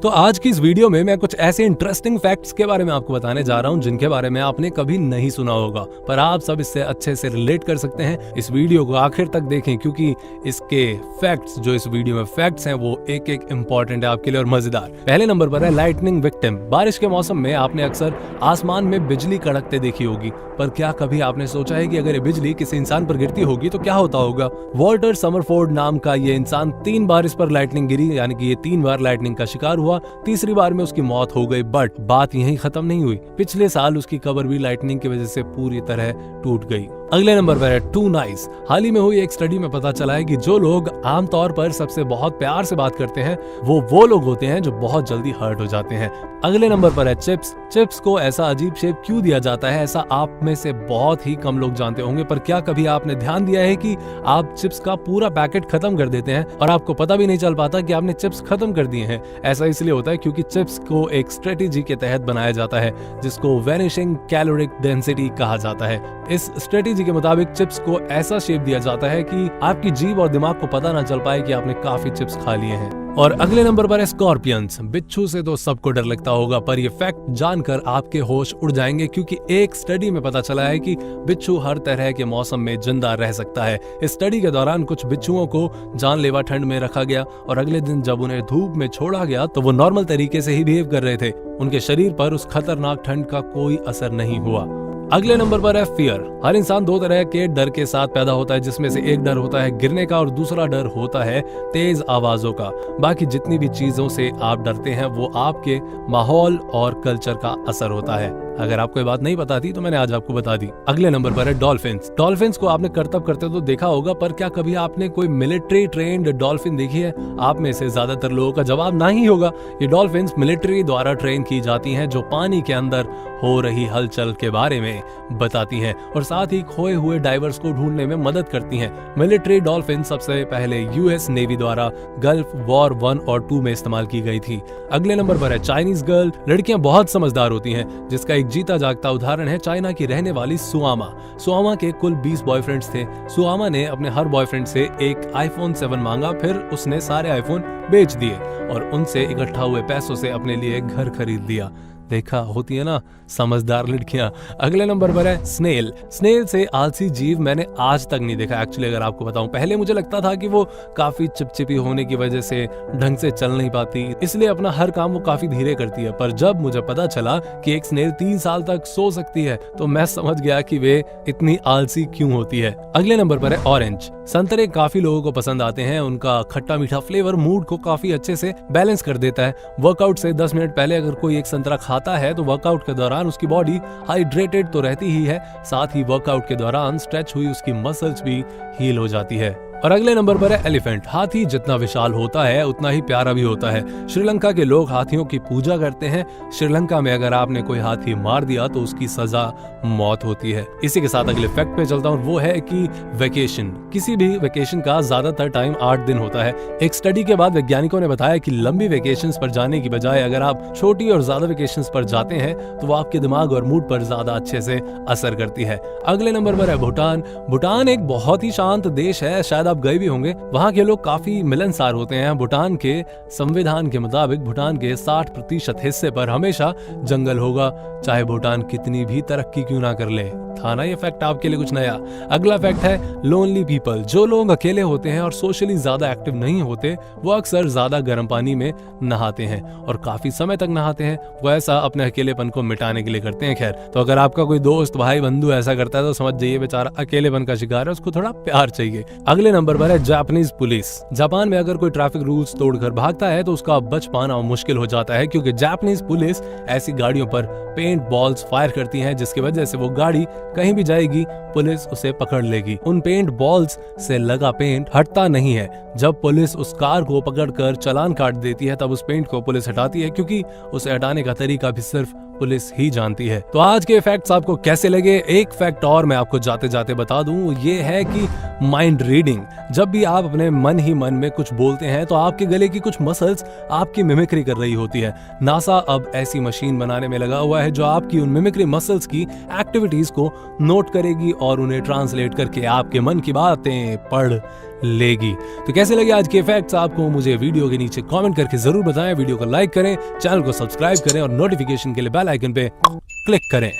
तो आज की इस वीडियो में मैं कुछ ऐसे इंटरेस्टिंग फैक्ट्स के बारे में आपको बताने जा रहा हूं जिनके बारे में आपने कभी नहीं सुना होगा, पर आप सब इससे अच्छे से रिलेट कर सकते हैं। इस वीडियो को आखिर तक देखें क्योंकि इसके फैक्ट्स जो इस वीडियो में फैक्ट्स हैं वो एक एक इम्पोर्टेंट है आपके लिए और मजेदार। पहले नंबर पर है लाइटनिंग विक्टिम। बारिश के मौसम में आपने अक्सर आसमान में बिजली कड़कते देखी होगी, पर क्या कभी आपने सोचा है कि अगर ये बिजली किसी इंसान पर गिरती होगी तो क्या होता होगा? वॉल्टर समरफोर्ड नाम का ये इंसान 3 बार इस पर लाइटनिंग गिरी, यानी कि ये 3 बार लाइटनिंग का शिकार हुआ। तीसरी बार में उसकी मौत हो गई, बट बात यहीं खत्म नहीं हुई। पिछले साल उसकी कब्र भी लाइटनिंग की वजह से पूरी तरह टूट गई। अगले नंबर पर है टू नाइस। हाल ही में हुई एक स्टडी में पता चला है कि जो लोग आमतौर पर सबसे बहुत प्यार से बात करते हैं वो लोग होते हैं जो बहुत जल्दी हर्ट हो जाते हैं। अगले नंबर पर है चिप्स। चिप्स को ऐसा अजीब शेप क्यों दिया जाता है, ऐसा आप में से बहुत ही कम लोग जानते होंगे, पर क्या कभी आपने ध्यान दिया है कि आप चिप्स का पूरा पैकेट खत्म कर देते हैं और आपको पता भी नहीं चल पाता कि आपने चिप्स खत्म कर दिए हैं? ऐसा इसलिए होता है क्योंकि चिप्स को एक स्ट्रेटेजी के तहत बनाया जाता है जिसको वैनिशिंग कैलोरिक डेंसिटी कहा जाता है। इस स्ट्रेटेजी के मुताबिक चिप्स को ऐसा शेप दिया जाता है कि आपकी जीभ और दिमाग को पता ना चल पाए कि आपने काफी चिप्स खा लिए हैं। और अगले नंबर पर है स्कॉर्पियंस। बिच्छू से तो सबको डर लगता होगा, पर ये फैक्ट जानकर आपके होश उड़ जाएंगे क्योंकि एक स्टडी में पता चला है कि बिच्छू हर तरह के मौसम में जिंदा रह सकता है। इस स्टडी के दौरान कुछ बिच्छुओं को जानलेवा ठंड में रखा गया और अगले दिन जब उन्हें धूप में छोड़ा गया तो वो नॉर्मल तरीके से ही बिहेव कर रहे थे। उनके शरीर पर उस खतरनाक ठंड का कोई असर नहीं हुआ। अगले नंबर पर है फियर। हर इंसान 2 तरह के डर के साथ पैदा होता है, जिसमें से एक डर होता है गिरने का और दूसरा डर होता है तेज आवाजों का। बाकी जितनी भी चीजों से आप डरते हैं वो आपके माहौल और कल्चर का असर होता है। अगर आपको ये बात नहीं पता थी तो मैंने आज आपको बता दी। अगले नंबर पर है डॉल्फिन्स। डॉल्फिन्स को आपने करतब करते तो देखा होगा, पर क्या कभी आपने कोई मिलिट्री ट्रेन्ड डॉल्फिन देखी है? आप में से ज्यादातर लोगों का जवाब नहीं होगा। ये डॉल्फिन्स मिलिट्री द्वारा ट्रेन की जाती हैं, जो पानी के अंदर हो रही हलचल के बारे में बताती हैं और साथ ही खोए हुए डाइवर्स को ढूंढने में मदद करती हैं। मिलिट्री डॉल्फिन सबसे पहले यूएस नेवी द्वारा गल्फ वॉर 1 और 2 में इस्तेमाल की गई थी। अगले नंबर पर है चाइनीज गर्ल। लड़कियां बहुत समझदार होती हैं, जिसका एक जीता जागता उदाहरण है चाइना की रहने वाली सुआमा। सुआमा के कुल 20 बॉयफ्रेंड्स थे। सुआमा ने अपने हर बॉयफ्रेंड से एक iPhone 7 मांगा, फिर उसने सारे आईफोन बेच दिए और उनसे इकट्ठा हुए पैसों से अपने लिए घर खरीद लिया। देखा, होती है ना समझदार लड़कियां। अगले नंबर पर है स्नेल। स्नेल से आलसी जीव मैंने आज तक नहीं देखा। एक्चुअली अगर आपको बताऊं, पहले मुझे लगता था कि वो काफी चिपचिपी होने की वजह से ढंग से चल नहीं पाती, इसलिए अपना हर काम वो काफी धीरे करती है। पर जब मुझे पता चला कि एक स्नेल 3 साल तक सो सकती है तो मैं समझ गया कि वे इतनी आलसी क्यों होती है। अगले नंबर पर है ऑरेंज। संतरे काफी लोगों को पसंद आते हैं। उनका खट्टा मीठा फ्लेवर मूड को काफी अच्छे से बैलेंस कर देता है। वर्कआउट से 10 मिनट पहले अगर कोई एक संतरा खाता है तो वर्कआउट के दौरान उसकी बॉडी हाइड्रेटेड तो रहती ही है, साथ ही वर्कआउट के दौरान स्ट्रेच हुई उसकी मसल्स भी हील हो जाती है। और अगले नंबर पर है एलिफेंट। हाथी जितना विशाल होता है उतना ही प्यारा भी होता है। श्रीलंका के लोग हाथियों की पूजा करते हैं। श्रीलंका में अगर आपने कोई हाथी मार दिया तो उसकी सजा मौत होती है। इसी के साथ अगले फैक्ट पे चलता हूँ, वो है कि वेकेशन, किसी भी वेकेशन का ज्यादातर टाइम 8 दिन होता है। एक स्टडी के बाद वैज्ञानिकों ने बताया कि लंबी वेकेशंस पर जाने की बजाय अगर आप छोटी और ज्यादा वेकेशंस पर जाते हैं तो वो आपके दिमाग और मूड पर ज्यादा अच्छे से असर करती है। अगले नंबर पर है भूटान। भूटान एक बहुत ही शांत देश है, शायद आप गए भी होंगे। वहाँ के लोग काफी मिलनसार होते हैं। भूटान के संविधान के मुताबिक भूटान के 60% हिस्से पर हमेशा जंगल होगा, चाहे भूटान कितनी भी तरक्की क्यों ना कर ले। था ना ये फैक्ट आपके लिए कुछ नया? अगला फैक्ट है लोनली पीपल। जो लोग अकेले होते हैं और सोशली ज्यादा एक्टिव नहीं होते वो अक्सर ज्यादा गर्म पानी में नहाते हैं और काफी समय तक नहाते हैं। वो ऐसा अपने अकेलेपन को मिटाने के लिए करते हैं। खैर, तो अगर आपका कोई दोस्त भाई बंधु ऐसा करता है तो समझ जाइए बेचारा अकेलेपन का शिकार है, उसको थोड़ा प्यार चाहिए। अगले नंबर पर है जापानीज पुलिस। जापान में अगर कोई ट्रैफिक रूल्स तोड़कर भागता है तो उसका बच पाना मुश्किल हो जाता है, क्योंकि जापानीज पुलिस ऐसी गाड़ियों पर पेंट बॉल्स फायर करती है, जिसकी वजह से वो गाड़ी कहीं भी जाएगी पुलिस उसे पकड़ लेगी। उन पेंट बॉल्स से लगा पेंट हटता नहीं है। जब पुलिस उस कार को पकड़कर चालान काट देती है तब उस पेंट को पुलिस हटाती है, क्योंकि उसे हटाने का तरीका भी सिर्फ पुलिस ही जानती है। तो आज के फैक्ट्स आपको कैसे लगे? एक फैक्ट और मैं आपको जाते जाते बता दूं, ये है कि माइंड रीडिंग। जब भी आप अपने मन ही मन में कुछ बोलते हैं तो आपके गले की कुछ मसल्स आपकी मिमिक्री कर रही होती है। नासा अब ऐसी मशीन बनाने में लगा हुआ है जो आपकी उन मिमिक्री मसल्स की एक्टिविटीज को नोट करेगी और उन्हें ट्रांसलेट करके आपके मन की बातें पढ़ लेगी। तो कैसे लगे आज के फैक्ट्स आपको, मुझे वीडियो के नीचे कमेंट करके जरूर बताएं। वीडियो को लाइक करें, चैनल को सब्सक्राइब करें और नोटिफिकेशन के लिए बेल आइकन पे क्लिक करें।